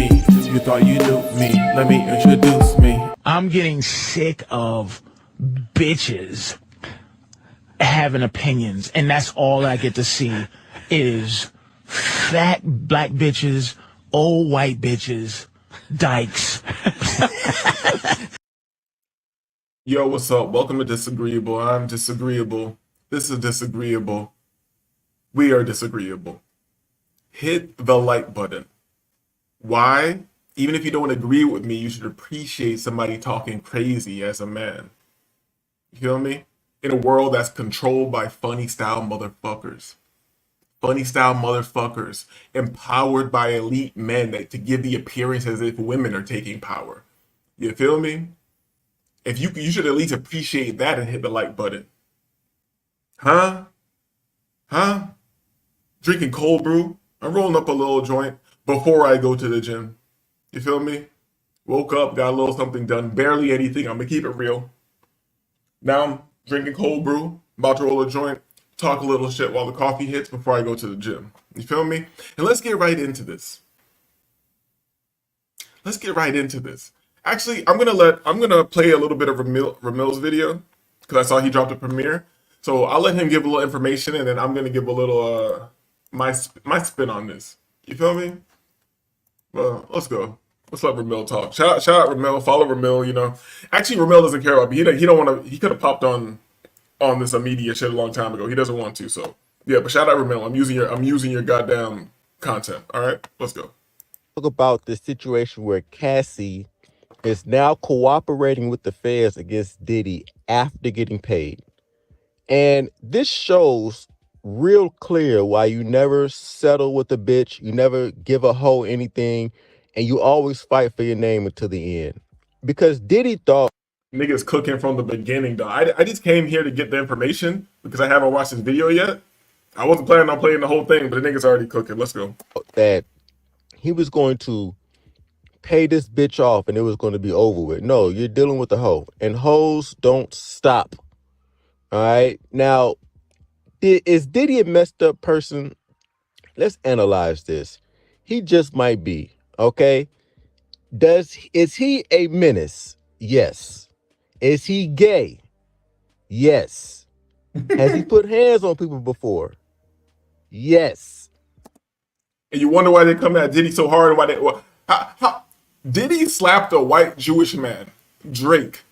me. You thought you knew me, let me introduce me. I'm getting sick of bitches having opinions, and that's all I get to see is fat black bitches, old white bitches, dykes. Yo, what's up? Welcome to Disagreeable. I'm Disagreeable. This is Disagreeable. We are disagreeable. Hit the like button. Why? Even if you don't agree with me, you should appreciate somebody talking crazy as a man. You feel me? In a world that's controlled by funny style motherfuckers. Funny style motherfuckers empowered by elite men to give the appearance as if women are taking power. You feel me? If you should at least appreciate that and hit the like button. Huh? Drinking cold brew. I'm rolling up a little joint before I go to the gym. You feel me? Woke up, got a little something done, barely anything. I'm gonna keep it real. Now I'm drinking cold brew, about to roll a joint, talk a little shit while the coffee hits before I go to the gym. You feel me? And let's get right into this. Actually, I'm gonna play a little bit of Ramil's video because I saw he dropped a premiere. So I'll let him give a little information, and then I'm gonna give a little my spin on this. You feel me? Well, let's go. Let's let Ramil talk. Shout out Ramil. Follow Ramil. You know, actually Ramil doesn't care about me. He don't want to. He could have popped on this media shit a long time ago. He doesn't want to. So yeah, but shout out Ramil. I'm using your goddamn content. All right, let's go. Talk about the situation where Cassie is now cooperating with the feds against Diddy after getting paid. And this shows real clear why you never settle with a bitch, you never give a hoe anything, and you always fight for your name until the end. Because Diddy thought niggas cooking from the beginning, though. I just came here to get the information because I haven't watched this video yet. I wasn't planning on playing the whole thing, but the niggas already cooking. Let's go. That he was going to pay this bitch off and it was going to be over with. No, you're dealing with a hoe, and hoes don't stop. All right. Now, is Diddy a messed up person? Let's analyze this. He just might be. Okay. Is he a menace? Yes. Is he gay? Yes. Has he put hands on people before? Yes. And you wonder why they come at Diddy so hard. Why Diddy slapped a white Jewish man, Drake,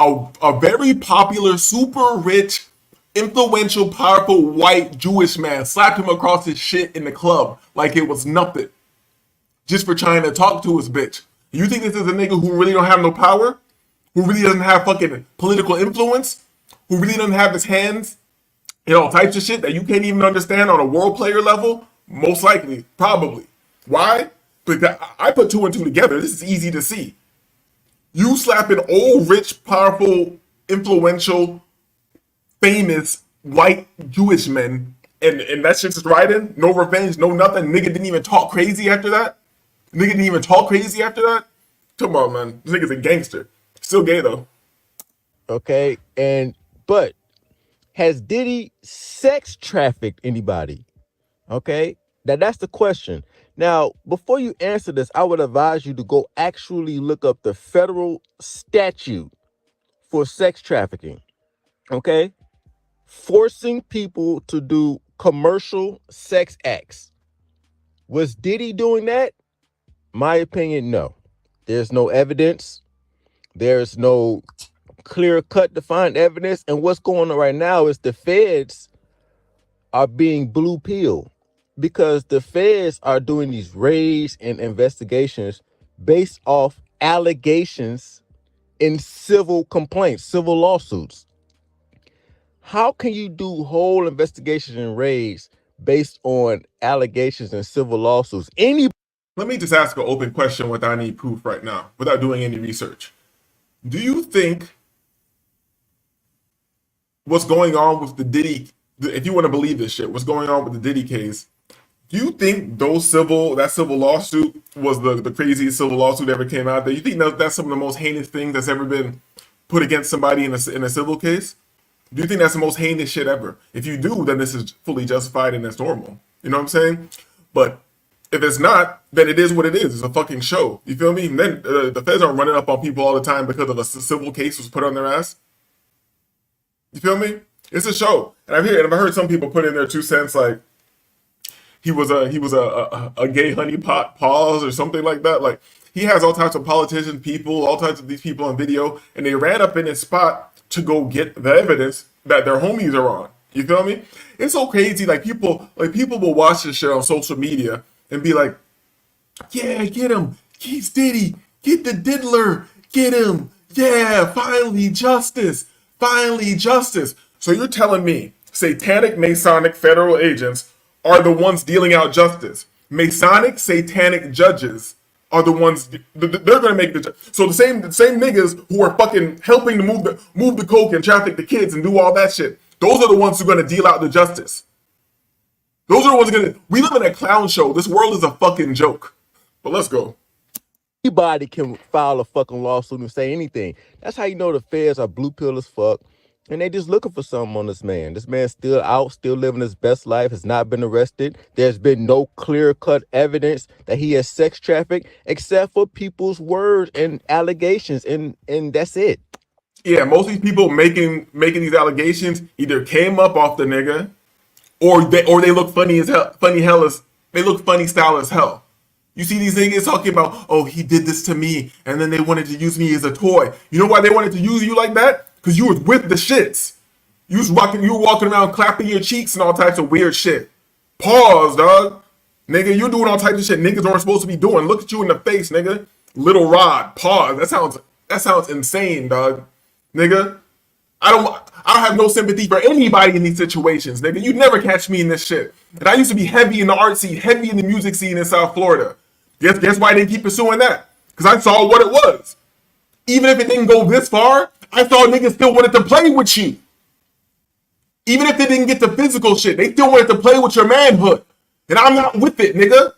a very popular, super rich, influential, powerful white Jewish man, slapped him across his shit in the club like it was nothing, just for trying to talk to his bitch. You think this is a nigga who really don't have no power? Who really doesn't have fucking political influence? Who really doesn't have his hands in all types of shit that you can't even understand on a world player level? Most likely, probably. Why? Because I put two and two together. This is easy to see. You slapping old, rich, powerful, influential, famous white Jewish men, and that shit's just riding. No revenge, no nothing. Nigga didn't even talk crazy after that. Come on, man. This nigga's a gangster. Still gay though. Okay, but has Diddy sex trafficked anybody? Okay, that's the question. Now, before you answer this, I would advise you to go actually look up the federal statute for sex trafficking. Okay, forcing people to do commercial sex acts. Was Diddy doing that? My opinion, no. There's no evidence. There's no clear-cut defined evidence. And what's going on right now is the feds are being blue pilled because the feds are doing these raids and investigations based off allegations in civil complaints, civil lawsuits. How can you do whole investigations and raids based on allegations and civil lawsuits? Let me just ask an open question without any proof right now, without doing any research. Do you think what's going on with the Diddy, if you want to believe this shit, what's going on with the Diddy case, do you think that civil lawsuit was the craziest civil lawsuit ever came out there? You think that's some of the most heinous things that's ever been put against somebody in a civil case? Do you think that's the most heinous shit ever? If you do, then this is fully justified and that's normal. You know what I'm saying? But If it's not, then it is what it is. It's a fucking show. You feel me? And then the feds aren't running up on people all the time because of a civil case was put on their ass. You feel me? It's a show. And I've heard some people put in their 2 cents like he was a gay honeypot pause or something like that. Like, he has all types of politicians, people, all types of these people on video, and they ran up in his spot to go get the evidence that their homies are on. You feel me? It's so crazy. Like people will watch this shit on social media and be like, yeah, get him. He's Diddy. Get the diddler. Get him. Yeah, finally justice. Finally justice. So you're telling me satanic Masonic federal agents are the ones dealing out justice. Masonic satanic judges are the ones they're gonna make the so the same niggas who are fucking helping to move the coke and traffic the kids and do all that shit. Those are the ones who are gonna deal out the justice. Those are the ones who are gonna. We live in a clown show. This world is a fucking joke. But let's go. Anybody can file a fucking lawsuit and say anything. That's how you know the feds are blue pill as fuck. And they just looking for something on this man. This man's still out, still living his best life, has not been arrested. There's been no clear-cut evidence that he has sex trafficked, except for people's words and allegations, and that's it. Yeah, most of these people making these allegations either came up off the nigga, or they look funny as hell. They look funny style as hell. You see these niggas talking about, oh, he did this to me, and then they wanted to use me as a toy. You know why they wanted to use you like that? Because you was with the shits. You were walking around clapping your cheeks and all types of weird shit. Pause, dog. Nigga, you're doing all types of shit niggas aren't supposed to be doing. Look at you in the face, nigga. Little Rod. Pause. That sounds insane, dog. Nigga. I don't have no sympathy for anybody in these situations, nigga. You'd never catch me in this shit. And I used to be heavy in the art scene, heavy in the music scene in South Florida. Guess why they keep pursuing that? Because I saw what it was. Even if it didn't go this far, I saw niggas still wanted to play with you. Even if they didn't get the physical shit, they still wanted to play with your manhood. And I'm not with it, nigga.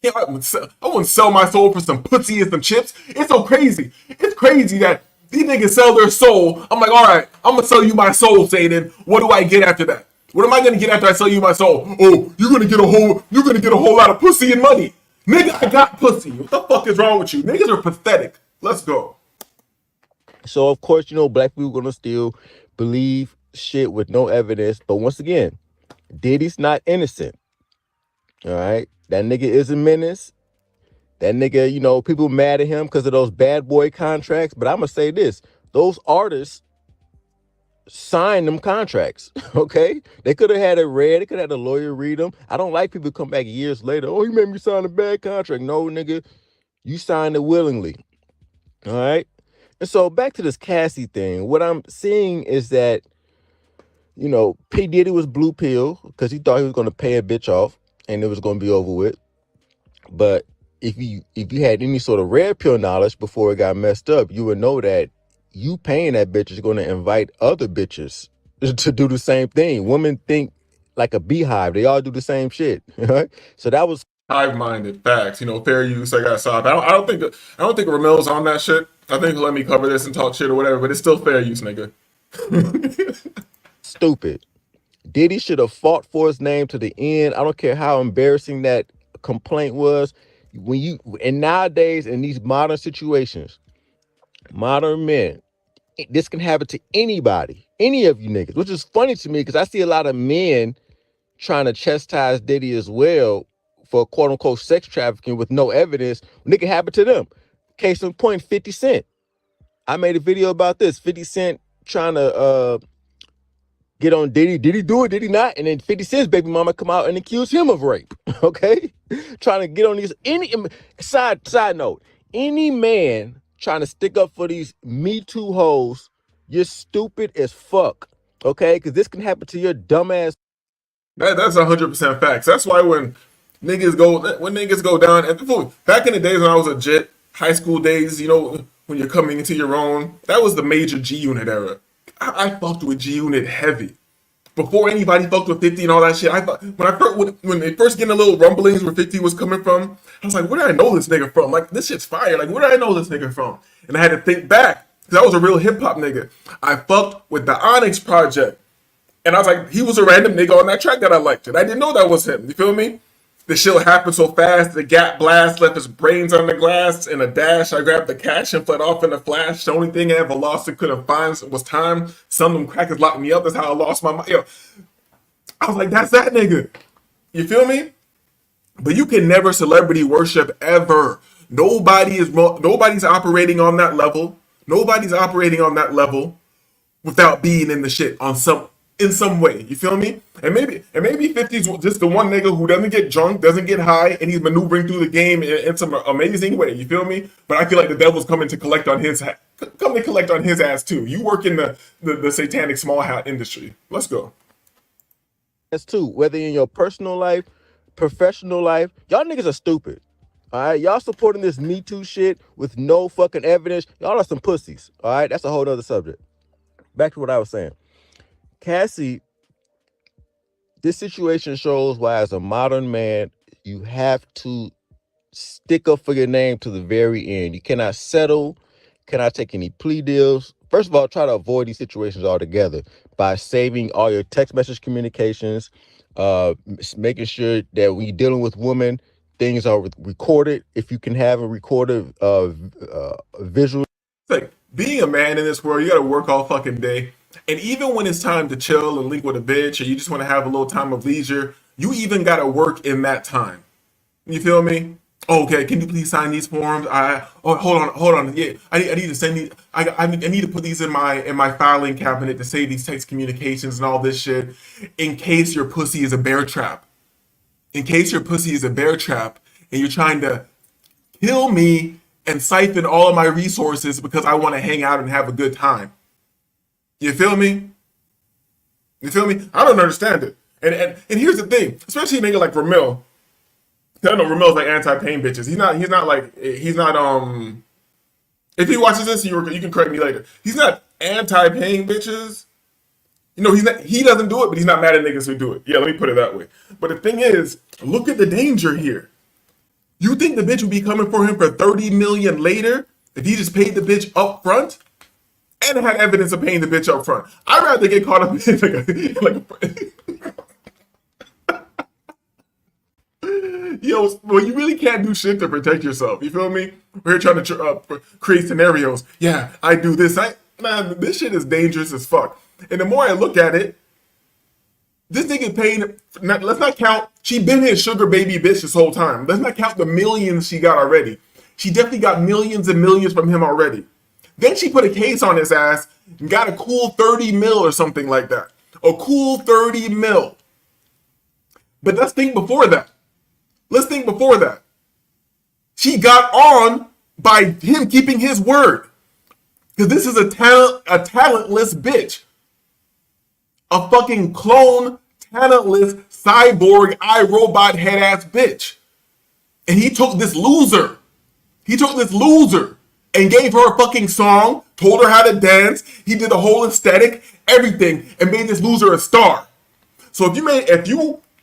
Yeah, I wouldn't sell my soul for some pussy and some chips. It's so crazy. It's crazy that these niggas sell their soul. I'm like, all right, I'm gonna sell you my soul, Satan. What do I get after that? What am I gonna get after I sell you my soul? Oh, you're gonna get a whole lot of pussy and money. Nigga, I got pussy. What the fuck is wrong with you? Niggas are pathetic. Let's go. So, of course, you know, black people gonna still believe shit with no evidence. But once again, Diddy's not innocent. All right? That nigga is a menace. That nigga, you know, people mad at him because of those bad boy contracts. But I'm gonna say this. Those artists signed them contracts, okay? They could have had it read. They could have had a lawyer read them. I don't like people come back years later. Oh, you made me sign a bad contract. No, nigga, you signed it willingly, all right? And so back to this CASSIE thing, what I'm seeing is that, you know, P. Diddy was blue pill because he thought he was going to pay a bitch off and it was going to be over with. But if you had any sort of red pill knowledge before it got messed up, you would know that you paying that bitch is going to invite other bitches to do the same thing. Women think like a beehive. They all do the same shit. Right? So that was Hive-minded facts. You know, fair use. I got soft. I don't think Ramil's on that shit. I think he'll let me cover this and talk shit or whatever. But it's still fair use, nigga. stupid. Diddy should have fought for his name to the end. I don't care how embarrassing that complaint was. And nowadays in these modern situations, modern men, this can happen to anybody, any of you niggas, which is funny to me because I see a lot of men trying to chastise Diddy as well for quote unquote sex trafficking with no evidence when it can happen to them. Case in point, 50 Cent. I made a video about this. 50 Cent trying to get on Diddy. Did he do it? Did he not? And then 50 Cent's baby mama come out and accuse him of rape. Okay? Trying to get on these. Any side note, any man trying to stick up for these Me Too hoes, you're stupid as fuck. Okay? Because this can happen to your dumbass. That's 100% facts. That's why when niggas go down, and back in the days when I was a jet, high school days, you know, when you're coming into your own, that was the major G Unit era. I fucked with G Unit heavy. Before anybody fucked with 50 and all that shit, I thought when they first getting a little rumblings where 50 was coming from, I was like, where did I know this nigga from? Like, this shit's fire. Like, where did I know this nigga from? And I had to think back, because I was a real hip hop nigga. I fucked with the Onyx Project. And I was like, he was a random nigga on that track that I liked. And I didn't know that was him. You feel me? The shit happened so fast. The gap blast left his brains on the glass. In a dash, I grabbed the cash and fled off in a flash. The only thing I ever lost and couldn't find was time. Some of them crackers locked me up. That's how I lost my mind. Yo, I was like, that's that nigga. You feel me? But you can never celebrity worship ever. Nobody's operating on that level. Nobody's operating on that level without being in the shit in some way. You feel me? And maybe 50's just the one nigga who doesn't get drunk, doesn't get high, and he's maneuvering through the game in some amazing way. You feel me? But I feel like the devil's coming to collect on his ass too. You work in the satanic small hat industry. Let's go. That's too. Whether in your personal life, professional life, y'all niggas are stupid. All right, y'all supporting this Me Too shit with no fucking evidence. Y'all are some pussies. All right, that's a whole other subject. Back to what I was saying. Cassie, this situation shows why, as a modern man, you have to stick up for your name to the very end. You cannot settle, cannot take any plea deals. First of all, try to avoid these situations altogether by saving all your text message communications, making sure that when you're dealing with women, things are recorded. If you can have a recorded visual. It's like being a man in this world, you gotta work all fucking day. And even when it's time to chill and link with a bitch, or you just want to have a little time of leisure, you even gotta work in that time. You feel me? Okay, can you please sign these forms? Hold on. Yeah, I need to send these. I need to put these in my filing cabinet to save these text communications and all this shit, in case your pussy is a bear trap. In case your pussy is a bear trap, and you're trying to kill me and siphon all of my resources because I want to hang out and have a good time. You feel me? You feel me? I don't understand it. And here's the thing, especially a nigga like Ramil. I know Ramil's like anti-pain bitches. He's not if he watches this, you can correct me later. He's not anti-pain bitches. You know, he doesn't do it, but he's not mad at niggas who do it. Yeah, let me put it that way. But the thing is, look at the danger here. You think the bitch would be coming for him for 30 million later if he just paid the bitch up front and had evidence of paying the bitch up front? I'd rather get caught up in Yo, well, you really can't do shit to protect yourself. You feel me? We're here trying to create scenarios. Yeah, I do this. Man, this shit is dangerous as fuck. And the more I look at it, this nigga paying. Let's not count. She been his sugar baby bitch this whole time. Let's not count the millions she got already. She definitely got millions and millions from him already. Then she put a case on his ass and got a cool 30 mil or something like that. A cool 30 mil. But let's think before that. She got on by him keeping his word. Because this is a talentless bitch. A fucking clone, talentless, cyborg, iRobot head-ass bitch. And he took this loser. And gave her a fucking song, told her how to dance. He did the whole aesthetic, everything, and made this loser a star. So if you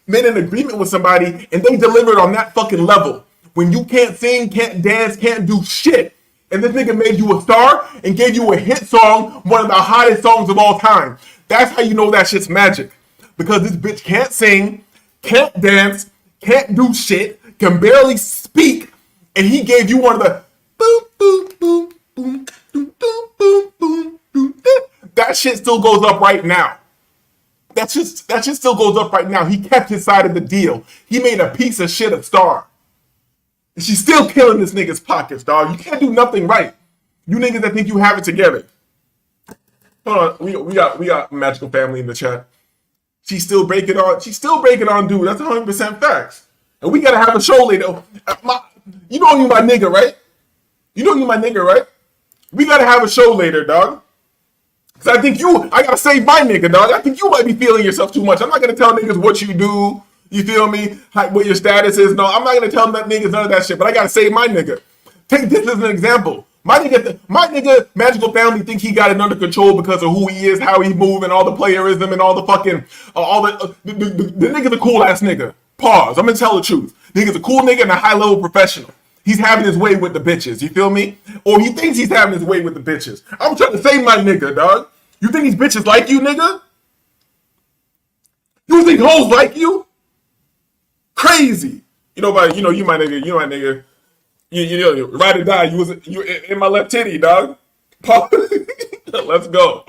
made an agreement with somebody and they delivered on that fucking level, when you can't sing, can't dance, can't do shit, and this nigga made you a star and gave you a hit song, one of the hottest songs of all time, that's how you know that shit's magic. Because this bitch can't sing, can't dance, can't do shit, can barely speak, and he gave you one of the boom, boom, boom, boom, boom, boom, boom, boom, boom. That shit still goes up right now. That shit still goes up right now. He kept his side of the deal. He made a piece of shit a star. And she's still killing this nigga's pockets, dog. You can't do nothing right. You niggas that think you have it together. Hold on, we got Magical Family in the chat. She's still breaking on, dude. That's 100% facts. And we gotta have a show later. You know you my nigga, right? We gotta have a show later, dog. Cause I gotta save my nigga, dog. I think you might be feeling yourself too much. I'm not gonna tell niggas what you do. You feel me? What your status is. No, I'm not gonna tell niggas none of that shit. But I gotta save my nigga. Take this as an example. My nigga, Magical Family think he got it under control because of who he is, how he move, and all the playerism and all the fucking the nigga's a cool ass nigga. Pause. I'm gonna tell the truth. Nigga's a cool nigga and a high level professional. He's having his way with the bitches. You feel me? Or he thinks he's having his way with the bitches. I'm trying to save my nigga, dog. You think these bitches like you, nigga? You think hoes like you? Crazy. You know, but you my nigga. You my nigga. You know, ride or die. You in my left titty, dog. Let's go.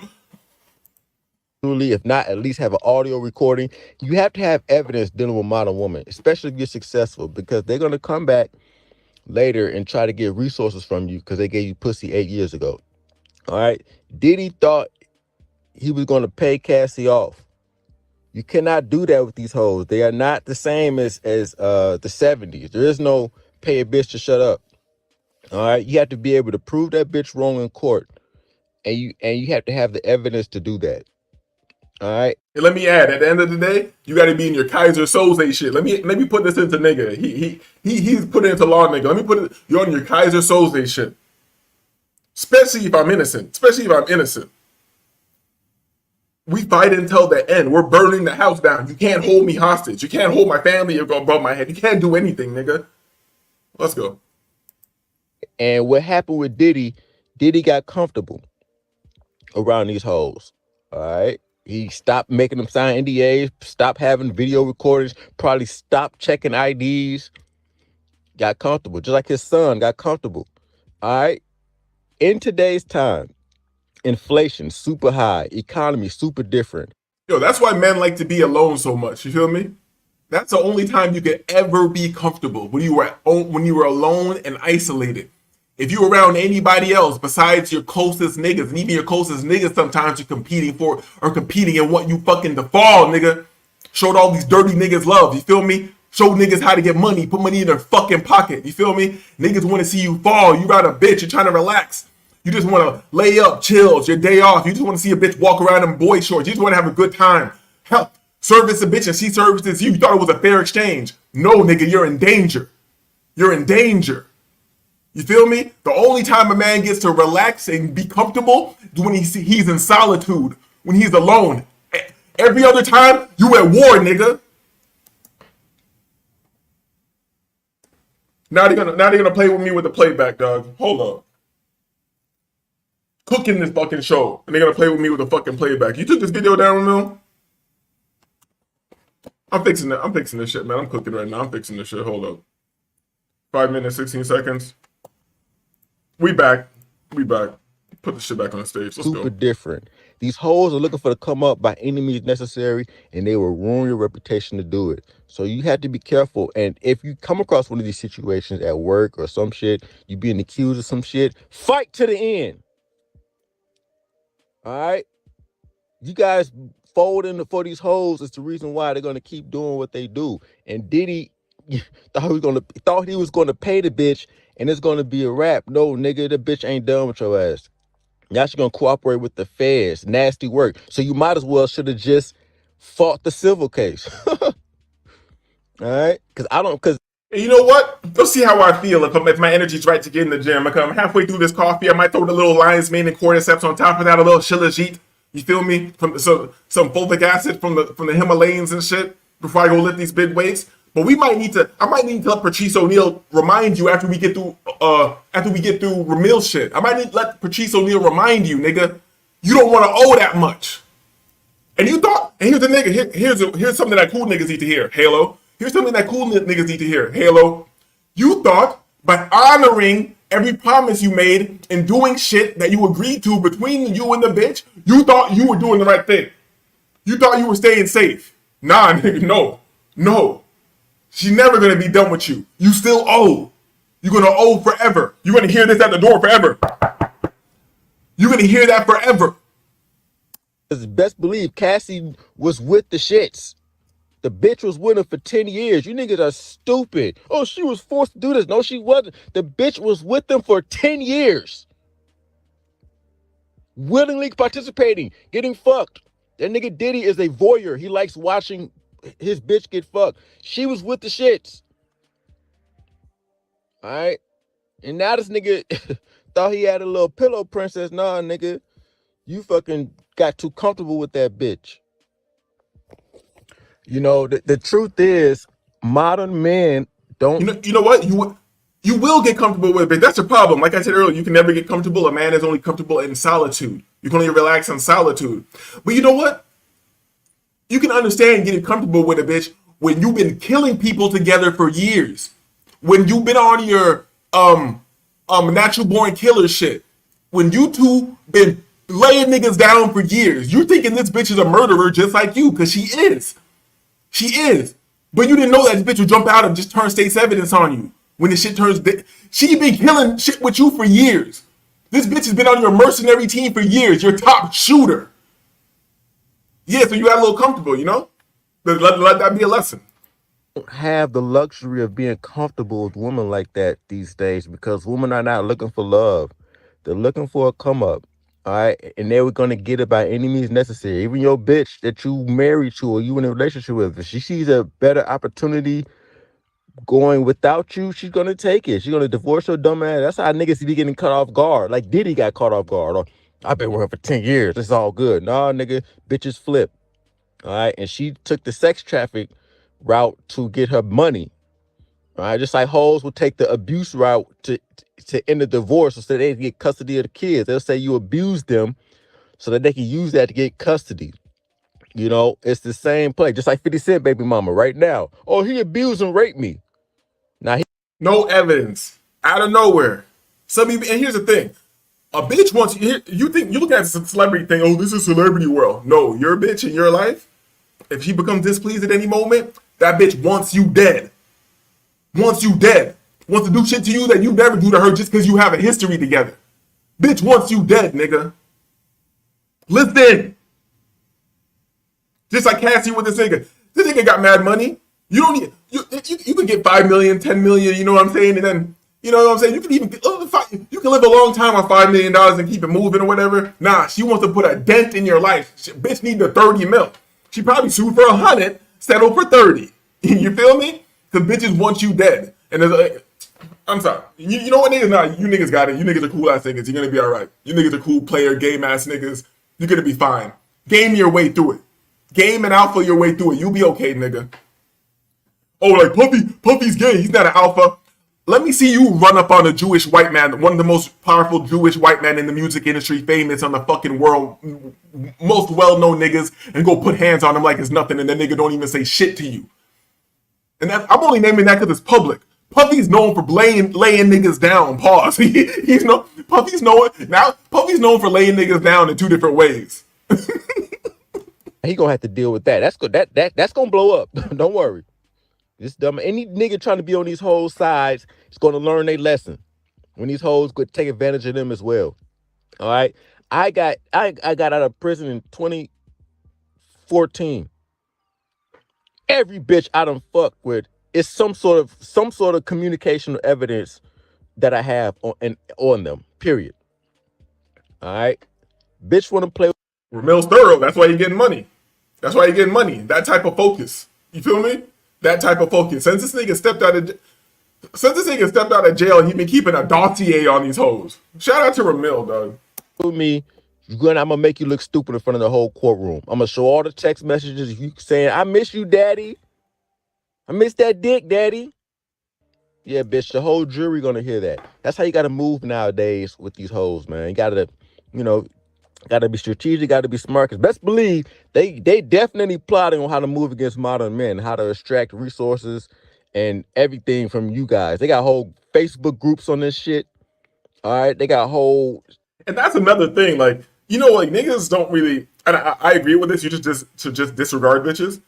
If not, at least have an audio recording. You have to have evidence dealing with modern women, especially if you're successful, because they're gonna come back later and try to get resources from you because they gave you pussy 8 years ago. All right. Diddy thought he was gonna pay Cassie off. You cannot do that with these hoes. They are not the same as the 70s. There is no pay a bitch to shut up. All right. You have to be able to prove that bitch wrong in court, and you have to have the evidence to do that. All right. And let me add, at the end of the day, you got to be in your Kaiser Soze shit. Let me put this into nigga. He's put it into law, nigga. Let me put it. You're on your Kaiser Soze shit. Especially if I'm innocent. We fight until the end. We're burning the house down. You can't hold me hostage. You can't hold my family above my head. You can't do anything, nigga. Let's go. And what happened with Diddy got comfortable around these hoes. All right. He stopped making them sign NDAs, stopped having video recordings, probably stopped checking IDs, got comfortable, just like his son got comfortable. All right. In today's time, inflation super high, economy super different. Yo, that's why men like to be alone so much. You feel me? That's the only time you could ever be comfortable, when you were alone and isolated. If you're around anybody else besides your closest niggas, and even your closest niggas sometimes you're competing in what you fucking defraud, nigga. Showed all these dirty niggas love, you feel me? Show niggas how to get money, put money in their fucking pocket, you feel me? Niggas want to see you fall, you got a bitch, you're trying to relax. You just want to lay up, chill, it's your day off. You just want to see a bitch walk around in boy shorts. You just want to have a good time. Hell, service a bitch and she services you. You thought it was a fair exchange. No, nigga, you're in danger. You're in danger. You feel me? The only time a man gets to relax and be comfortable is when he's in solitude, when he's alone. Every other time, you at war, nigga. Now they're gonna play with me with the playback, dog. Hold up. Cooking this fucking show, and they're gonna play with me with the fucking playback. You took this video down, Ramil? I'm fixing it. I'm fixing this shit, man. I'm cooking right now. I'm fixing this shit. Hold up. 5 minutes, 16 seconds. We back. Put the shit back on the stage. Let's Super go. different. These hoes are looking for the come up by any means necessary, and they will ruin your reputation to do it. So you have to be careful. And if you come across one of these situations at work or some shit, you being accused of some shit, fight to the end. All right? You guys folding for these hoes is the reason why they're gonna keep doing what they do. And Diddy thought he was gonna pay the bitch and it's gonna be a wrap. No, nigga, the bitch ain't done with your ass. Now she's gonna cooperate with the feds. Nasty work. So you might as well should have just fought the civil case. All right? Because And you know what? Let's see how I feel if my energy's right to get in the gym. Like I'm halfway through this coffee, I might throw the little lion's mane and cordyceps on top of that, a little shilajit. You feel me? Some fulvic acid from the Himalayas and shit before I go lift these big weights. But I might need to let Patrice O'Neal remind you after we get through Ramil shit. I might need to let Patrice O'Neal remind you, nigga, you don't want to owe that much. And you thought, and here's the nigga, here's something that cool niggas need to hear, Halo. Here's something that cool niggas need to hear, Halo. You thought by honoring every promise you made and doing shit that you agreed to between you and the bitch, you thought you were doing the right thing. You thought you were staying safe. Nah, nigga, no. She's never gonna be done with you. You still owe. You're gonna owe forever. You're gonna hear this at the door forever. You're gonna hear that forever. best believe Cassie was with the shits. The bitch was with him for 10 years. You niggas are stupid. Oh, she was forced to do this. No, she wasn't. The bitch was with them for 10 years. Willingly participating, getting fucked. That nigga Diddy is a voyeur. He likes watching his bitch get fucked. She was with the shits. All right? And now this nigga thought he had a little pillow princess. Nah, nigga. You fucking got too comfortable with that bitch. You know, the truth is, modern men don't... You know what? You will get comfortable with it. That's the problem. Like I said earlier, you can never get comfortable. A man is only comfortable in solitude. You can only relax in solitude. But you know what? You can understand getting comfortable with a bitch when you've been killing people together for years. When you've been on your natural born killer shit. When you two been laying niggas down for years. You're thinking this bitch is a murderer just like you, because she is. She is. But you didn't know that this bitch would jump out and just turn state's evidence on you. When the shit turns... She been killing shit with you for years. This bitch has been on your mercenary team for years. Your top shooter. Yeah, so you got a little comfortable, you know? Let that be a lesson. Have the luxury of being comfortable with women like that these days, because women are not looking for love. They're looking for a come up. All right. And they were going to get it by any means necessary. Even your bitch that you married to or you in a relationship with, if she sees a better opportunity going without you, she's going to take it. She's going to divorce your dumb ass. That's how niggas be getting cut off guard. Like Diddy got caught off guard. Or, I've been with her for 10 years. It's all good. Nah, nigga, bitches flip. All right. And she took the sex traffic route to get her money. All right. Just like hoes will take the abuse route to end the divorce so they can get custody of the kids. They'll say you abused them so that they can use that to get custody. You know, it's the same play. Just like 50 Cent baby mama right now. Oh, he abused and raped me. Now he... No evidence. Out of nowhere. And here's the thing. A bitch wants you think you look at the celebrity thing, oh, this is celebrity world. No, your bitch in your life, if she becomes displeased at any moment, that bitch wants you dead. Wants you dead. Wants to do shit to you that you never do to her just because you have a history together. Bitch wants you dead, nigga. Listen. Just like Cassie with this nigga. This nigga got mad money. You don't need you can get 5 million, 10 million, you know what I'm saying? And then, you know what I'm saying? You can even you can live a long time on $5 million and keep it moving or whatever. Nah, she wants to put a dent in your life. Bitch need the 30 mil. She probably sued for 100, settled for 30. You feel me? Because bitches want you dead. And there's like, I'm sorry. You know what, niggas? Nah, you niggas got it. You niggas are cool ass niggas. You're gonna be all right. You niggas are cool player, game ass niggas. You're gonna be fine. Game your way through it. Game and alpha your way through it. You'll be okay, nigga. Oh, like Puffy's gay. He's not an alpha. Let me see you run up on a Jewish white man, one of the most powerful Jewish white men in the music industry, famous on the fucking world, most well-known niggas, and go put hands on him like it's nothing, and that nigga don't even say shit to you. And I'm only naming that because it's public. Puffy's known for laying niggas down. Pause. Puffy's known for laying niggas down in 2 different ways. He gonna have to deal with that. That's good. That's gonna blow up. Don't worry. This dumb any nigga trying to be on these hoes' sides is gonna learn their lesson when these hoes could take advantage of them as well. All right. I got out of prison in 2014. Every bitch I done fucked with is some sort of communication or evidence that I have on them. Period. All right. Bitch want to play. Ramil's thorough. That's why you're getting money. That's why you're getting money. That type of focus. You feel me? That type of focus. Since this nigga stepped out of jail, he's been keeping a dossier on these hoes. Shout out to Ramil, dog. With me, I'm gonna make you look stupid in front of the whole courtroom. I'm gonna show all the text messages you saying, "I miss you, daddy. I miss that dick, daddy." Yeah, bitch, the whole jury gonna hear that. That's how you gotta move nowadays with these hoes, man. You gotta, gotta be strategic, gotta be smart. Cause best believe they definitely plotting on how to move against modern men, how to extract resources and everything from you guys. They got whole Facebook groups on this shit. All right, they got whole. And that's another thing, like, like niggas don't really, and I agree with this. You just disregard bitches,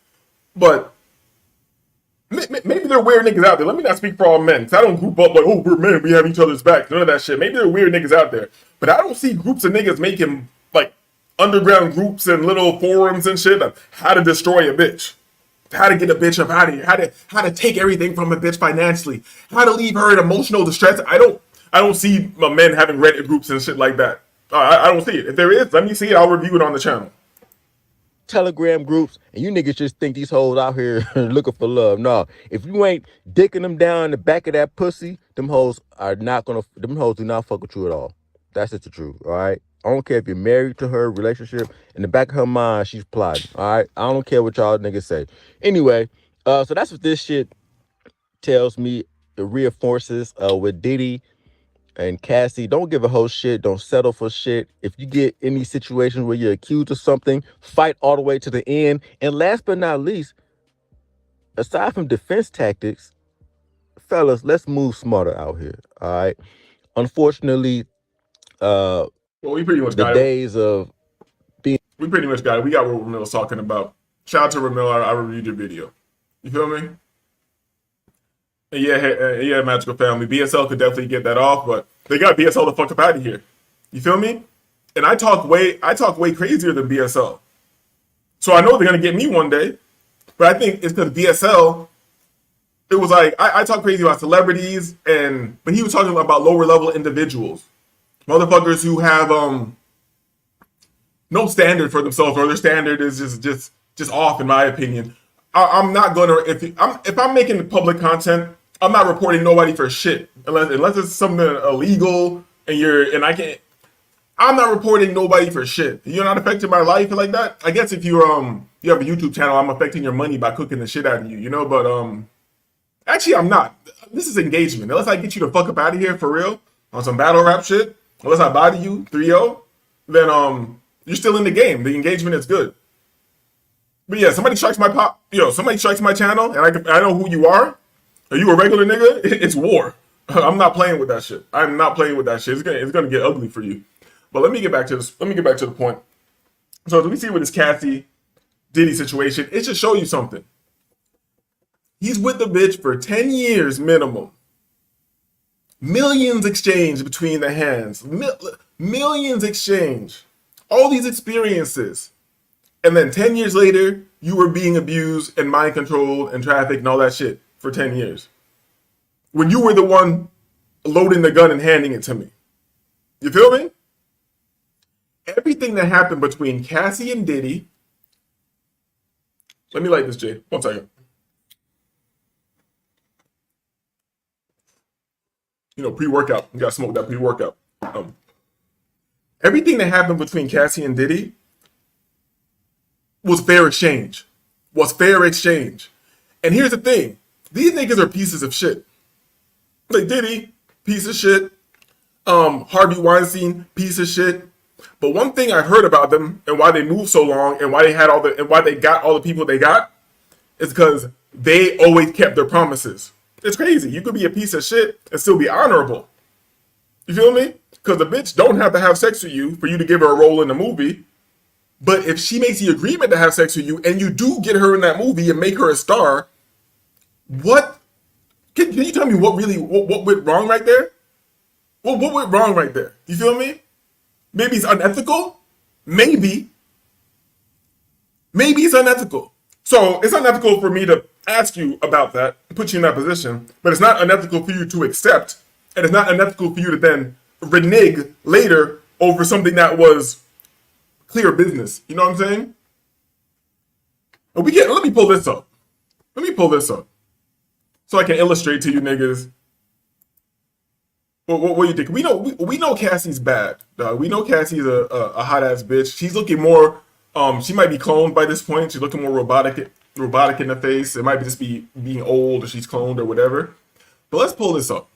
but maybe they're weird niggas out there. Let me not speak for all men, because I don't group up like, oh, we're men, we have each other's back. None of that shit. Maybe they're weird niggas out there, but I don't see groups of niggas making like underground groups and little forums and shit of how to destroy a bitch, how to get a bitch up out of here, how to take everything from a bitch financially, how to leave her in emotional distress. I don't see men having Reddit groups and shit like that. I don't see it. If there is, let me see it. I'll review it on the channel. Telegram groups, and you niggas just think these hoes out here looking for love. No, if you ain't dicking them down in the back of that pussy, them hoes do not fuck with you at all. That's just the truth, all right? I don't care if you're married to her relationship. In the back of her mind, she's plotting, all right? I don't care what y'all niggas say. Anyway, so that's what this shit tells me. It reinforces with Diddy. And Cassie, don't give a whole shit. Don't settle for shit. If you get any situation where you're accused of something, fight all the way to the end. And last but not least, aside from defense tactics, fellas, let's move smarter out here. All right. Unfortunately, Well, we pretty much the got it. days of being We pretty much got it. We got what Ramil was talking about. Shout out to Ramil. I reviewed your video. You feel me? And yeah, Magical Family. BSL could definitely get that off, but they got BSL the fuck up out of here. You feel me? And I talk way crazier than BSL. So I know they're gonna get me one day. But I think it's because BSL, it was like I talk crazy about celebrities, but he was talking about lower level individuals. Motherfuckers who have no standard for themselves, or their standard is just off, in my opinion. I'm not gonna, if I'm making public content, I'm not reporting nobody for shit unless it's something illegal and I'm not reporting nobody for shit. You're not affecting my life like that. I guess if you have a YouTube channel, I'm affecting your money by cooking the shit out of you, you know. But actually, I'm not. This is engagement. Unless I get you to fuck up out of here for real on some battle rap shit, unless I body you 3-0, then you're still in the game. The engagement is good. But yeah, somebody strikes my somebody strikes my channel, and I know who you are. Are you a regular nigga? It's war. I'm not playing with that shit. I'm not playing with that shit. It's gonna get ugly for you. But let me get back to this. Let me get back to the point. So as we see with this Cassie Diddy situation, it should show you something. He's with the bitch for 10 years minimum. Millions exchanged between the hands. Millions exchanged. All these experiences. And then 10 years later, you were being abused and mind controlled and trafficked and all that shit for 10 years. When you were the one loading the gun and handing it to me. You feel me? Everything that happened between Cassie and Diddy. Let me light this, Jay. 1 second. You know, pre-workout. You gotta smoke that pre-workout. Everything that happened between Cassie and Diddy was fair exchange. And here's the thing. These niggas are pieces of shit. Like Diddy, piece of shit. Harvey Weinstein, piece of shit. But one thing I've heard about them and why they moved so long and why they got all the people they got is because they always kept their promises. It's crazy. You could be a piece of shit and still be honorable. You feel me? Because the bitch don't have to have sex with you for you to give her a role in the movie. But if she makes the agreement to have sex with you and you do get her in that movie and make her a star, what? Can you tell me what went wrong right there? What went wrong right there? You feel me? Maybe it's unethical. Maybe it's unethical. So it's unethical for me to ask you about that, put you in that position, but it's not unethical for you to accept, and it's not unethical for you to then renege later over something that was clear business. You know what I'm saying? Let me pull this up. So I can illustrate to you niggas what you think. We know Cassie's bad. We know Cassie's a hot ass bitch. She's looking more. She might be cloned by this point. She's looking more robotic in the face. It might just be being old, or she's cloned, or whatever. But let's pull this up.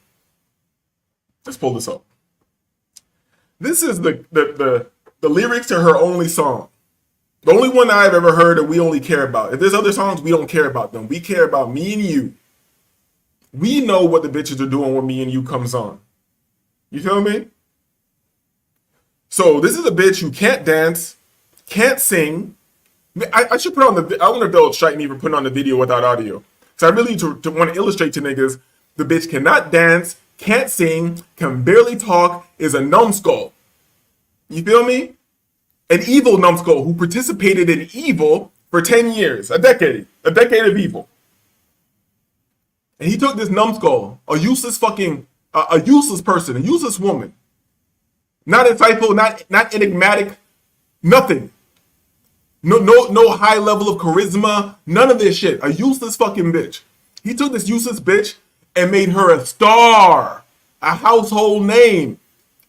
This is the lyrics to her only song. The only one I've ever heard that we only care about. If there's other songs, we don't care about them. We care about me and you. We know what the bitches are doing when me and you comes on. You feel me? So this is a bitch who can't dance, can't sing. I should put on I wonder if they'll strike me for putting on the video without audio. So I really to want to illustrate to niggas, the bitch cannot dance, can't sing, can barely talk, is a numbskull. You feel me? An evil numbskull who participated in evil for 10 years, a decade of evil. And he took this numbskull, a useless person, a useless woman. Not insightful, not enigmatic, nothing. No high level of charisma, none of this shit. A useless fucking bitch. He took this useless bitch and made her a star, a household name,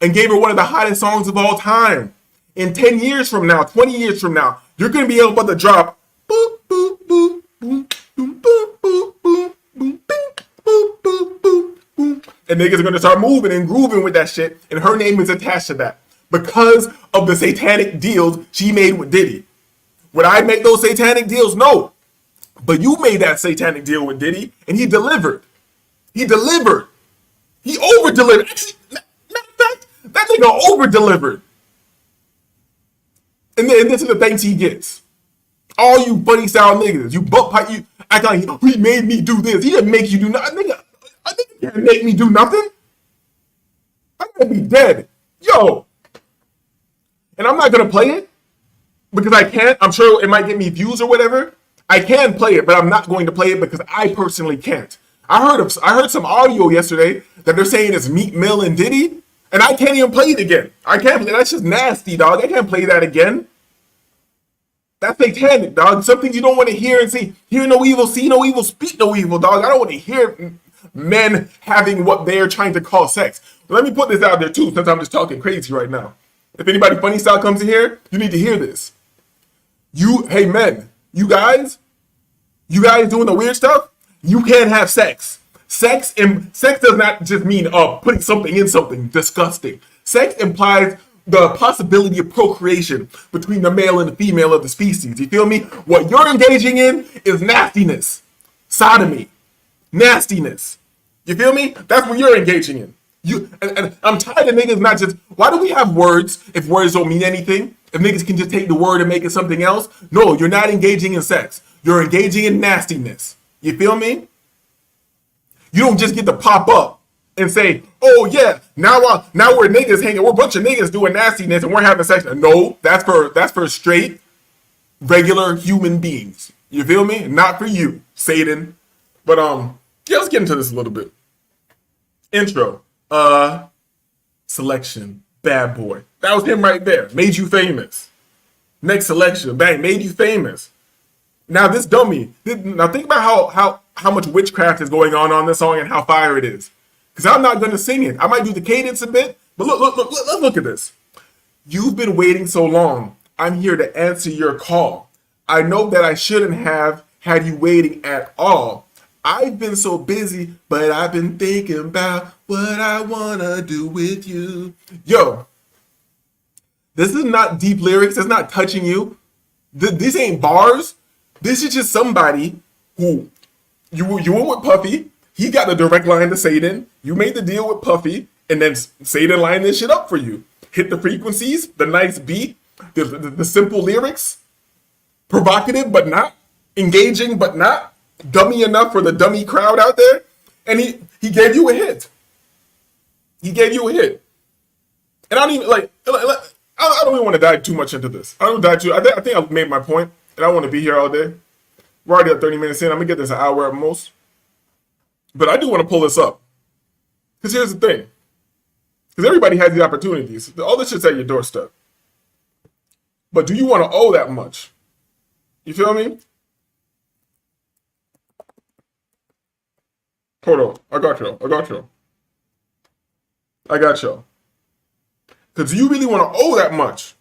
and gave her one of the hottest songs of all time. In 10 years from now, 20 years from now, you're gonna be able to drop boop boop boop boop boop boop boop boop boop boop boop boop boop And niggas are gonna start moving and grooving with that shit, and her name is attached to that because of the satanic deals she made with Diddy. Would I make those satanic deals? No. But you made that satanic deal with Diddy, and he delivered. He delivered. He over-delivered. Actually, matter of fact, that nigga over-delivered. And then this is the things he gets. All you funny style niggas, you butt pipe, you act like he made me do this. He didn't make you do nothing. Nigga, I think he didn't make me do nothing. I gotta be dead. Yo. And I'm not gonna play it because I can't. I'm sure it might get me views or whatever. I can play it, but I'm not going to play it because I personally can't. I heard some audio yesterday that they're saying it's Meek Mill and Diddy, and I can't even play it again. I can't play. That's just nasty, dog. I can't play that again. That's satanic, dog. Some things you don't want to hear and see. Hear no evil, see no evil, speak no evil, dog. I don't want to hear men having what they're trying to call sex. But let me put this out there too, since I'm just talking crazy right now. If anybody funny style comes in here, you need to hear this. Hey men, you guys doing the weird stuff, you can't have sex. Sex does not just mean putting something in something disgusting. Sex implies the possibility of procreation between the male and the female of the species. You feel me? What you're engaging in is nastiness, sodomy, nastiness. You feel me? That's what you're engaging in. And I'm tired of niggas not just. Why do we have words if words don't mean anything? If niggas can just take the word and make it something else? No, you're not engaging in sex. You're engaging in nastiness. You feel me? You don't just get to pop up and say, "Oh yeah, now we're niggas hanging. We're a bunch of niggas doing nastiness and we're having sex." No, that's for straight, regular human beings. You feel me? Not for you, Satan. But yeah, let's get into this a little bit. Intro. Selection. Bad Boy. That was him right there. Made you famous. Next selection. Bang. Made you famous. Now this dummy. Now think about how much witchcraft is going on this song and how fire it is. Because I'm not going to sing it. I might do the cadence a bit. But look, let's look at this. You've been waiting so long. I'm here to answer your call. I know that I shouldn't have had you waiting at all. I've been so busy, but I've been thinking about what I want to do with you. Yo, this is not deep lyrics. It's not touching you. These ain't bars. This is just somebody who you went with Puffy. He got a direct line to Satan. You made the deal with Puffy, and then Satan lined this shit up for you. Hit the frequencies, the nice beat, the simple lyrics, provocative but not, engaging but not, dummy enough for the dummy crowd out there, and he gave you a hit. He gave you a hit, and I don't even I don't even want to dive too much into this. I think I've made my point, and I want to be here all day. We're already at 30 minutes in. I'm gonna get this an hour at most, but I do want to pull this up because here's the thing. Because everybody has the opportunities. All this shit's at your doorstep. But do you want to owe that much? You feel me? Hold on. I got y'all. Because do you really want to owe that much?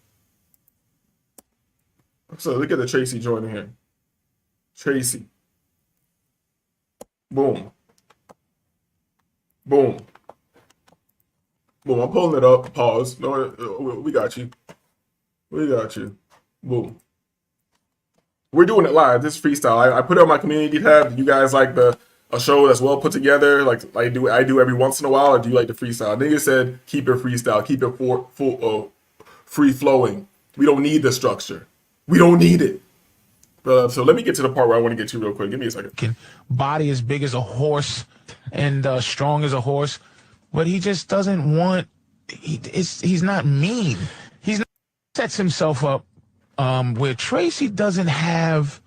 So look at the Tracy joining here. Tracy. Boom. Boom. Boom. I'm pulling it up. Pause. No, we got you. Boom. We're doing it live. This is freestyle. I put it on my community tab. You guys like a show that's well put together, like I do every once in a while, or do you like the freestyle? Nigga said keep it freestyle, keep it free flowing. We don't need the structure. We don't need it. So let me get to the part where I want to get to real quick. Give me a second. Body as big as a horse and strong as a horse, but he just doesn't want. He's not mean. He's not, sets himself up where Tracy doesn't have.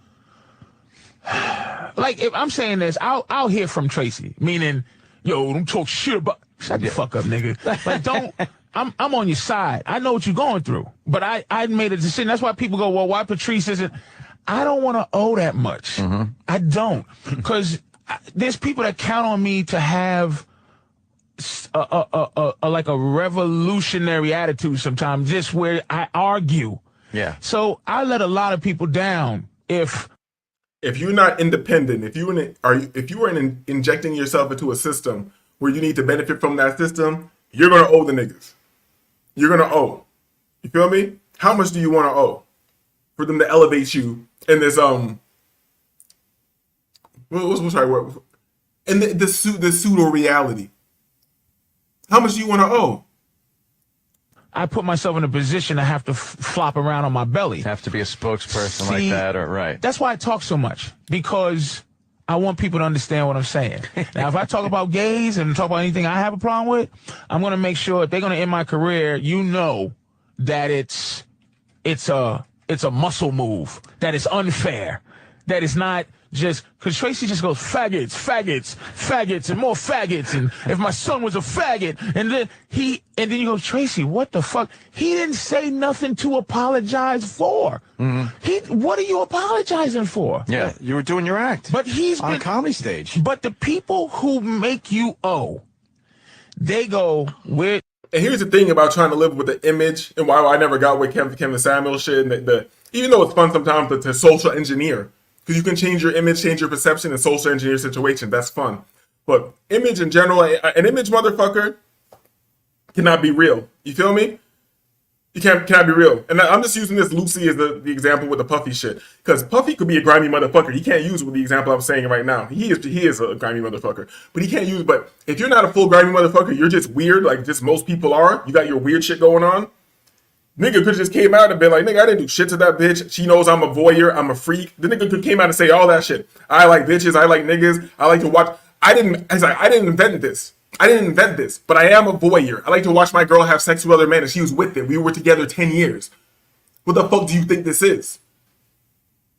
Like, if I'm saying this, I'll hear from Tracy, meaning, yo, don't talk shit about. Shut the fuck up, nigga. Like, don't. I'm on your side. I know what you're going through, but I made a decision. That's why people go, well, why Patrice isn't? I don't want to owe that much. Mm-hmm. I don't, because there's people that count on me to have like a revolutionary attitude sometimes, just where I argue. Yeah. So I let a lot of people down if you're not independent, if you were injecting yourself into a system where you need to benefit from that system, you're gonna owe the niggas. You're gonna owe. You feel me? How much do you want to owe for them to elevate you in this what's the right word? In the pseudo reality? How much do you want to owe? I put myself in a position to have to flop around on my belly. Have to be a spokesperson like that, or right? That's why I talk so much, because I want people to understand what I'm saying. Now, if I talk about gays and talk about anything I have a problem with, I'm going to make sure if they're going to end my career, you know that it's a muscle move, that it's unfair, that it's not just because Tracy just goes faggots, faggots, faggots, and more faggots. And if my son was a faggot, and then you go, Tracy, what the fuck? He didn't say nothing to apologize for. What are you apologizing for? Yeah, you were doing your act. But he's on a comedy stage. But the people who make you owe, they go, we're. And here's the thing about trying to live with the image, and why I never got with Kevin Samuel shit. And even though it's fun sometimes to social engineer, because you can change your image, change your perception in social engineer situation. That's fun. But image in general, an image motherfucker cannot be real. You feel me? You cannot be real. And I'm just using this loosely as the example with the Puffy shit. Because Puffy could be a grimy motherfucker. He can't use it with the example I'm saying right now. He is a grimy motherfucker. But he can't use it. But if you're not a full grimy motherfucker, you're just weird, like just most people are. You got your weird shit going on. Nigga could have just came out and been like, nigga, I didn't do shit to that bitch. She knows I'm a voyeur. I'm a freak. The nigga could came out and say all that shit. I like bitches. I like niggas. I like to watch. I didn't invent this. I didn't invent this, but I am a voyeur. I like to watch my girl have sex with other men, and she was with it. We were together 10 years. What the fuck do you think this is?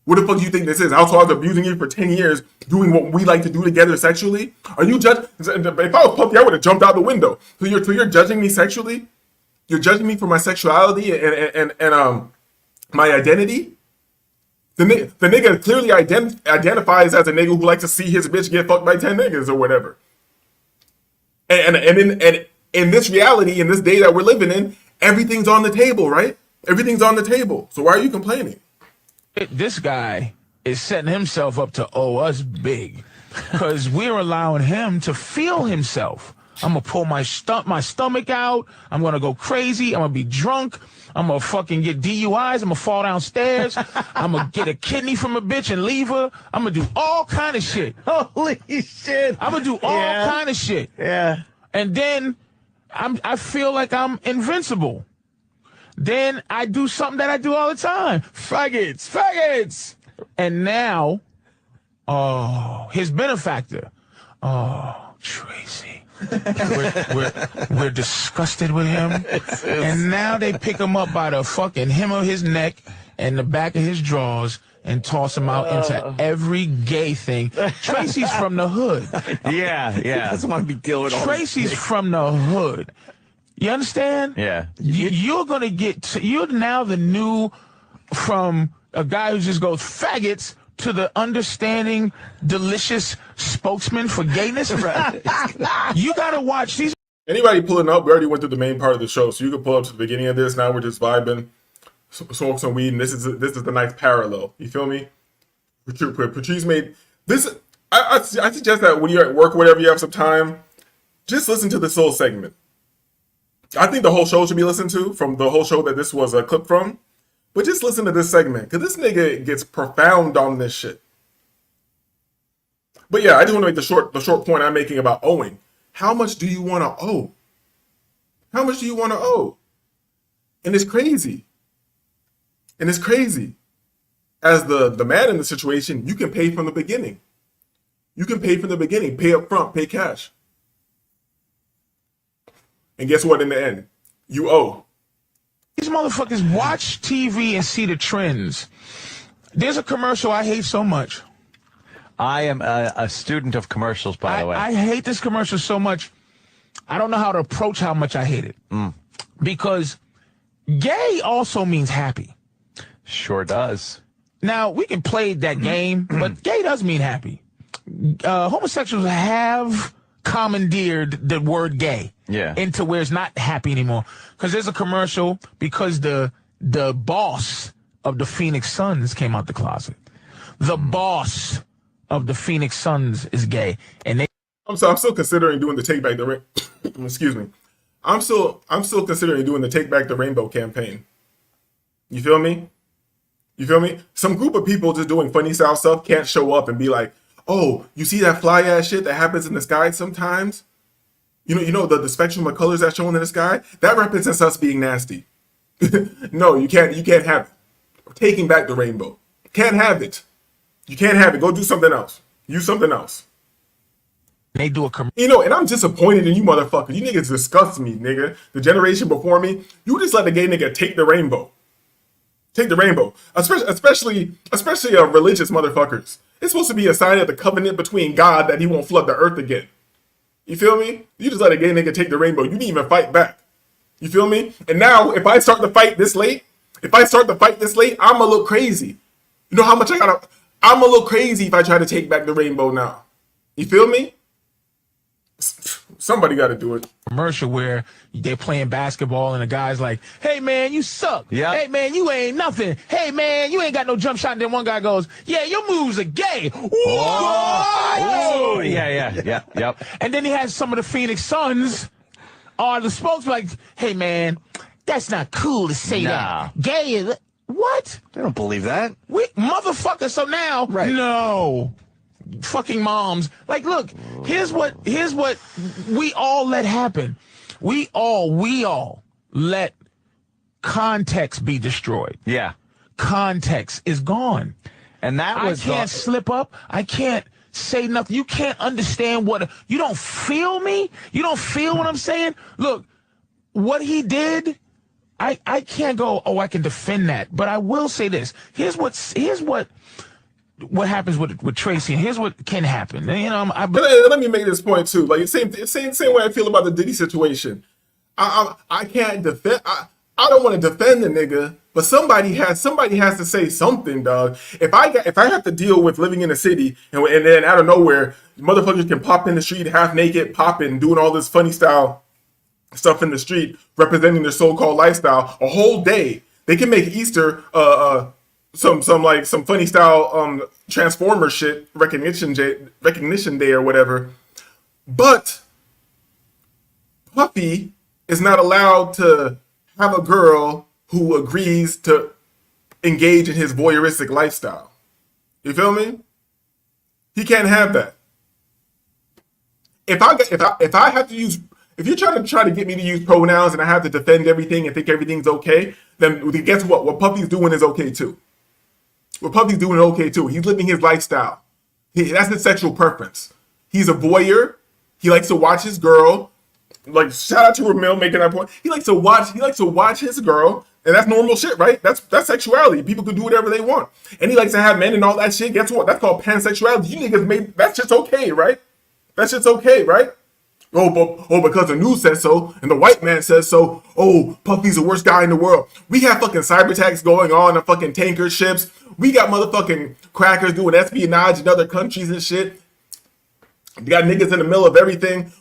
What the fuck do you think this is? Housewives abusing you for 10 years, doing what we like to do together sexually? Are you judging? If I was Puffy, I would have jumped out the window. So you're judging me sexually? You're judging me for my sexuality and my identity? The nigga clearly identifies as a nigga who likes to see his bitch get fucked by 10 niggas or whatever. And in this reality, in this day that we're living in, everything's on the table, right? Everything's on the table. So why are you complaining? This guy is setting himself up to owe us big, because we're allowing him to feel himself. I'm gonna pull my stomach out. I'm gonna go crazy. I'm gonna be drunk. I'm gonna fucking get DUIs. I'm gonna fall downstairs. I'm gonna get a kidney from a bitch and leave her. I'm gonna do all kind of shit. Holy shit! I'm gonna do all kind of shit. Yeah. And then I feel like I'm invincible. Then I do something that I do all the time. Faggots, faggots. And now, his benefactor. Oh, Tracy. We're disgusted with him, and now they pick him up by the fucking hem of his neck and the back of his drawers and toss him out into every gay thing. Tracy's from the hood. Yeah. He doesn't want to be dealing with all Tracy's from the hood. You understand? Yeah. You're gonna you're now the new, from a guy who just goes faggots to the understanding, delicious spokesman for gayness. Right. You gotta watch these. Anybody pulling up? We already went through the main part of the show, so you can pull up to the beginning of this. Now we're just vibing, smoke some weed, and this is the nice parallel. You feel me? Patrice made this. I suggest that when you're at work, whatever, you have some time, just listen to this whole segment. I think the whole show should be listened to, from the whole show that this was a clip from. But just listen to this segment, because this nigga gets profound on this shit. But yeah, I just want to make the short point I'm making about owing. How much do you want to owe? How much do you want to owe? And it's crazy. As the man in the situation, you can pay from the beginning. Pay up front, pay cash. And guess what in the end? You owe. These motherfuckers watch TV and see the trends. There's a commercial I hate so much. I am a student of commercials, by the way. I hate this commercial so much. I don't know how to approach how much I hate it. Because gay also means happy. Sure does. Now, we can play that game, but gay does mean happy. Homosexuals have commandeered the word gay into where it's not happy anymore. Because there's a commercial, because the boss of the Phoenix Suns came out the closet. The boss of the Phoenix Suns is gay. And they I'm still considering doing the Take Back the excuse me. I'm still considering doing the Take Back the Rainbow campaign. You feel me? You feel me? Some group of people just doing funny style stuff can't show up and be like, "Oh, you see that fly ass shit that happens in the sky sometimes? You know the spectrum of colors that's shown in the sky? That represents us being nasty." No, you can't have it. Taking back the rainbow. Can't have it. You can't have it. Go do something else. Use something else. They do a And I'm disappointed in you motherfuckers. You niggas disgust me, nigga. The generation before me, you just let a gay nigga take the rainbow. Take the rainbow. Especially religious motherfuckers. It's supposed to be a sign of the covenant between God that he won't flood the earth again. You feel me? You just let a gay nigga take the rainbow. You didn't even fight back. You feel me? And now, if I start the fight this late, I'm a little crazy. You know how much I'm a little crazy if I try to take back the rainbow now. You feel me? Somebody got to do it. Commercial where they're playing basketball and the guy's like, "Hey man, you suck. Yeah. Hey man, you ain't nothing. Hey man, you ain't got no jump shot." And then one guy goes, "Yeah, your moves are gay." Oh, yeah. Yep. And then he has some of the Phoenix Suns are the spokesman like, "Hey man, that's not cool to say that. Gay is what? They don't believe that. We motherfucker." So now, Right. no. Fucking moms. Like, look, here's what we all let happen. We all let context be destroyed. Yeah. Context is gone. And that was I can't slip up. I can't say nothing. You can't understand you don't feel me? You don't feel what I'm saying? Look, what he did, I can't go, "Oh, I can defend that." But I will say this. Here's what happens with Tracy, and here's what can happen. Let me make this point too. Like same way I feel about the Diddy situation. I can't defend. I don't want to defend the nigga, but somebody has to say something, dog. If I have to deal with living in a city and then out of nowhere, motherfuckers can pop in the street half naked, popping, doing all this funny style stuff in the street, representing their so-called lifestyle a whole day. They can make Easter some funny style Transformer shit recognition day or whatever, but Puffy is not allowed to have a girl who agrees to engage in his voyeuristic lifestyle. You feel me? He can't have that. If I have to use, if you're trying to get me to use pronouns and I have to defend everything and think everything's okay, then guess what? What Puffy's doing is okay too. What Puffy's doing is okay too. He's living his lifestyle. That's his sexual preference. He's a voyeur. He likes to watch his girl. Like, shout out to Ramil making that point. He likes to watch his girl, and that's normal shit, right? That's sexuality. People can do whatever they want. And he likes to have men and all that shit. Guess what? That's called pansexuality. You niggas made that shit's okay, right? That shit's okay, right? Because the news says so, and the white man says so. Oh, Puffy's the worst guy in the world. We have fucking cyber attacks going on fucking tanker ships. We got motherfucking crackers doing espionage in other countries and shit. You got niggas in the middle of everything.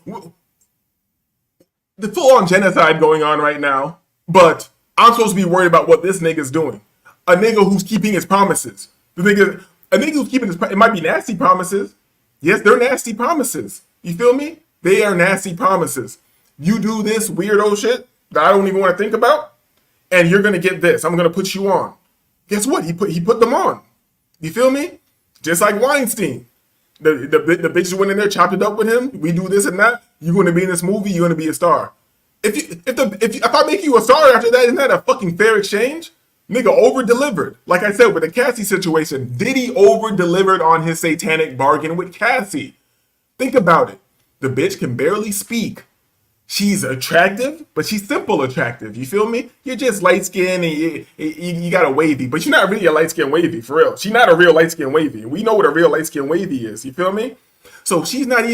The full-on genocide going on right now, but I'm supposed to be worried about what this nigga's doing. A nigga who's keeping his promises. A nigga who's keeping his promises. It might be nasty promises. Yes, they're nasty promises. You feel me? They are nasty promises. You do this weirdo shit that I don't even want to think about, and you're gonna get this. I'm gonna put you on. Guess what? He put them on. You feel me? Just like Weinstein. The bitches went in there, chopped it up with him. We do this and that. You're gonna be in this movie. You're gonna be a star. If I make you a star after that, isn't that a fucking fair exchange? Nigga over-delivered. Like I said with the Cassie situation, Diddy over-delivered on his satanic bargain with Cassie. Think about it. The bitch can barely speak. She's attractive, but she's simple attractive. You feel me? You're just light-skinned and you got a wavy, but you're not really a light-skinned wavy, for real. She's not a real light-skinned wavy. We know what a real light-skinned wavy is. You feel me? So she's not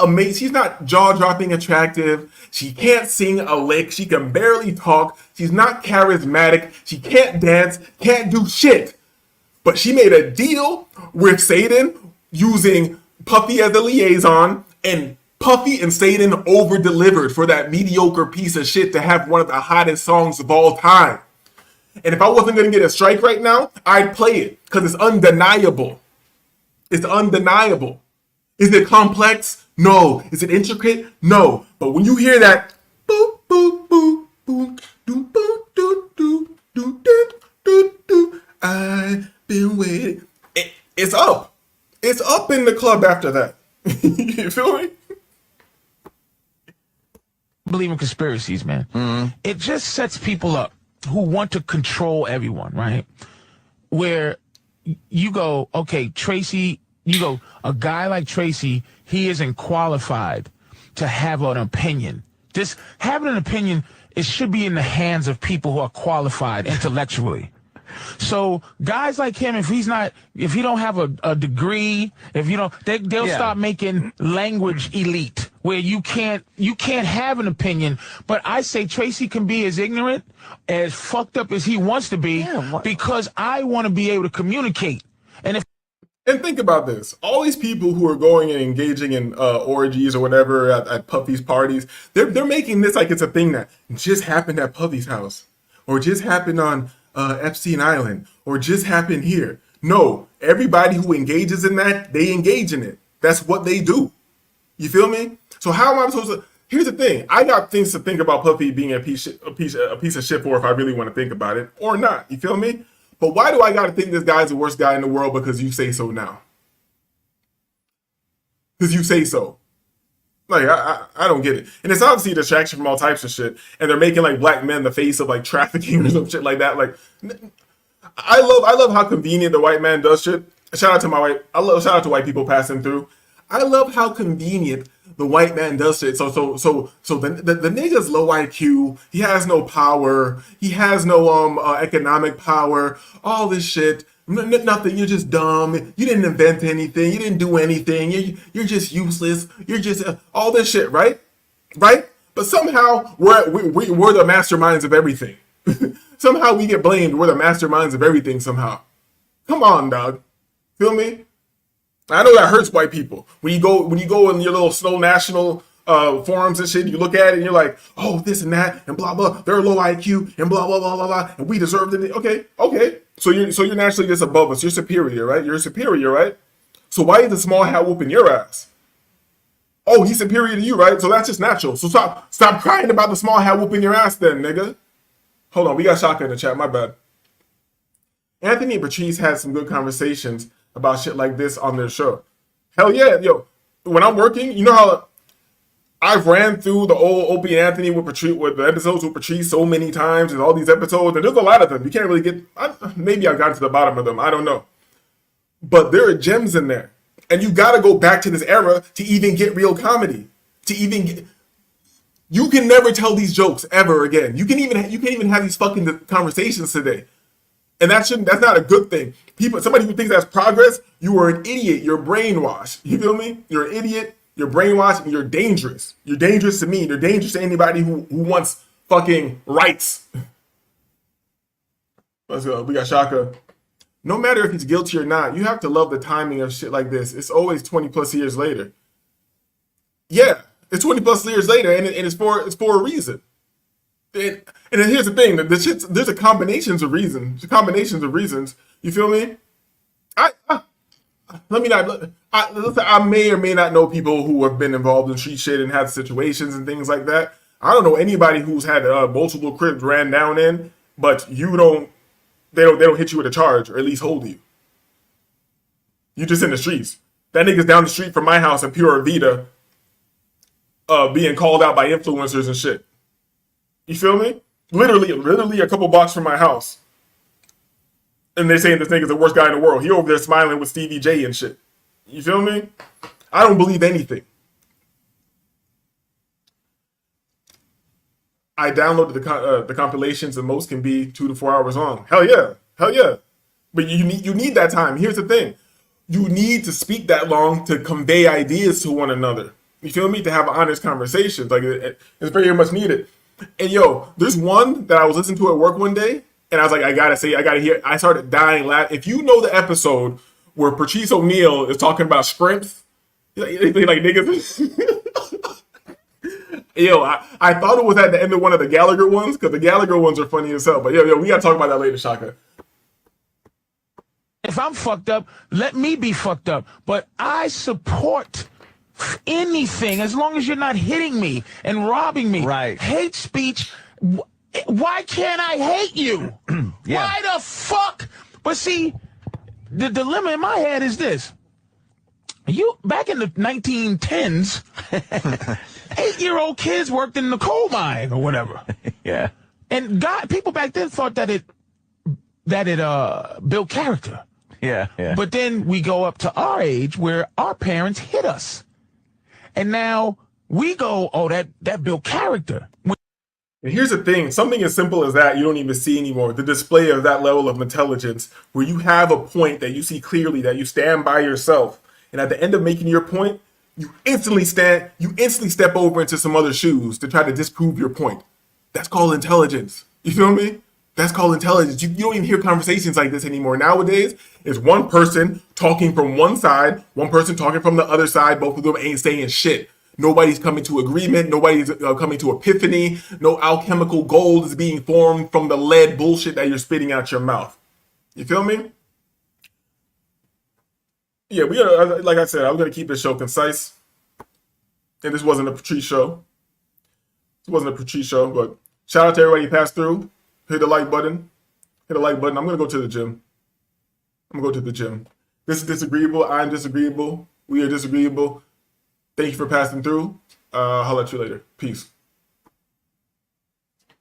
amazing. She's not jaw-dropping attractive. She can't sing a lick. She can barely talk. She's not charismatic. She can't dance, can't do shit. But she made a deal with Satan using Puffy as a liaison, and Puffy and Satan over-delivered for that mediocre piece of shit to have one of the hottest songs of all time. And if I wasn't going to get a strike right now, I'd play it because it's undeniable. It's undeniable. Is it complex? No. Is it intricate? No. But when you hear that, boop, boop, boop, boop, doo, boop, doo, doo, doo, doo, doo, doo, I've been waiting. It's up. It's up in the club after that. You feel me? Believe in conspiracies, man. It just sets people up who want to control everyone, right? Where you go, okay, Tracy, you go, a guy like Tracy, he isn't qualified to have an opinion. This having an opinion, it should be in the hands of people who are qualified intellectually. So guys like him, if he don't have a degree, if you don't, they'll start making language elite where you can't have an opinion. But I say Tracy can be as ignorant, as fucked up as he wants to be, because I want to be able to communicate. And think about this. All these people who are going and engaging in orgies or whatever at Puffy's parties, they're making this like it's a thing that just happened at Puffy's house or just happened on Epstein Island or just happened here. No, everybody who engages in that, they engage in it. That's what they do. You feel me? So how am I supposed to? Here's the thing. I got things to think about Puffy being a piece of shit for if I really want to think about it or not. You feel me? But why do I got to think this guy's the worst guy in the world because you say so now? Because you say so. Like, I don't get it. And it's obviously a distraction from all types of shit. And they're making, like, black men the face of, like, trafficking or some shit like that. Like, I love how convenient the white man does shit. Shout out to white people passing through. I love how convenient the white man does shit. So the nigga's low IQ. He has no power. He has no economic power. All this shit. Nothing. You're just dumb. You didn't invent anything. You didn't do anything. You're just useless. You're just all this shit, right? Right? But somehow we're the masterminds of everything. Somehow we get blamed. We're the masterminds of everything. Somehow. Come on, dog. Feel me? I know that hurts white people. When you go in your little Snow National forums and shit, you look at it and you're like, oh, this and that and blah blah. They're low IQ and blah blah blah blah blah, and we deserve it. Okay. So you're naturally just above us. You're superior, right? You're superior, right? So why is the small hat whooping your ass? Oh, he's superior to you, right? So that's just natural. So stop crying about the small hat whooping your ass, then, nigga. Hold on, we got Shaka in the chat. My bad. Anthony and Patrice had some good conversations about shit like this on their show. Hell yeah, yo. When I'm working, you know how I've ran through the old Opie and Anthony with the episodes with Patrice so many times and all these episodes, and there's a lot of them. You can't really maybe I've gotten to the bottom of them. I don't know. But there are gems in there. And you gotta go back to this era to even get real comedy. You can never tell these jokes ever again. You can't even have these fucking conversations today. And that's not a good thing. Somebody who thinks that's progress, you are an idiot. You're brainwashed. You feel me? You're an idiot. You're brainwashed and you're dangerous. You're dangerous to me. You're dangerous to anybody who wants fucking rights. Let's go. We got Shaka. No matter if he's guilty or not, you have to love the timing of shit like this. It's always 20 plus years later. Yeah, it's 20 plus years later, and it's for a reason. And then here's the thing: there's a combinations of reasons. You feel me? I may or may not know people who have been involved in street shit and had situations and things like that. I don't know anybody who's had multiple cribs ran down in, but they don't hit you with a charge or at least hold you. You just in the streets. That nigga's down the street from my house in Pura Vida, being called out by influencers and shit. You feel me? Literally a couple blocks from my house. And they're saying this nigga's the worst guy in the world. He over there smiling with Stevie J and shit. You feel me? I don't believe anything. I downloaded the compilations and most can be 2 to 4 hours long. Hell yeah. But you need that time. Here's the thing. You need to speak that long to convey ideas to one another. You feel me? To have honest conversations. Like it's very much needed. And yo, there's one that I was listening to at work one day, and I was like, I gotta hear. I started dying laughing. If you know the episode where Patrice O'Neal is talking about sprints, like niggas. Yo, I thought it was at the end of one of the Gallagher ones, because the Gallagher ones are funny as hell. But yo, we gotta talk about that later, Shaka. If I'm fucked up, let me be fucked up. But I support anything as long as you're not hitting me and robbing me. Right. Hate speech. Why can't I hate you? Yeah. Why the fuck? But see, the dilemma in my head is this. You back in the 1910s, 8-year-old kids worked in the coal mine or whatever. Yeah. And people back then thought that it built character. Yeah. Yeah. But then we go up to our age where our parents hit us. And now we go, oh, that built character. And here's the thing, something as simple as that you don't even see anymore. The display of that level of intelligence where you have a point that you see clearly, that you stand by yourself. And at the end of making your point, you instantly step over into some other shoes to try to disprove your point. That's called intelligence. You feel me? That's called intelligence. You don't even hear conversations like this anymore. Nowadays, it's one person talking from one side, one person talking from the other side. Both of them ain't saying shit. Nobody's coming to agreement. Nobody's coming to epiphany. No alchemical gold is being formed from the lead bullshit that you're spitting out your mouth. You feel me? Yeah, we are, like I said, I was going to keep this show concise. And this wasn't a Patrice show. This wasn't a Patrice show, but shout out to everybody who passed through. Hit the like button. Hit the like button. I'm going to go to the gym. This is Disagreeable. I'm disagreeable. We are disagreeable. Thank you for passing through. I'll let you later. Peace.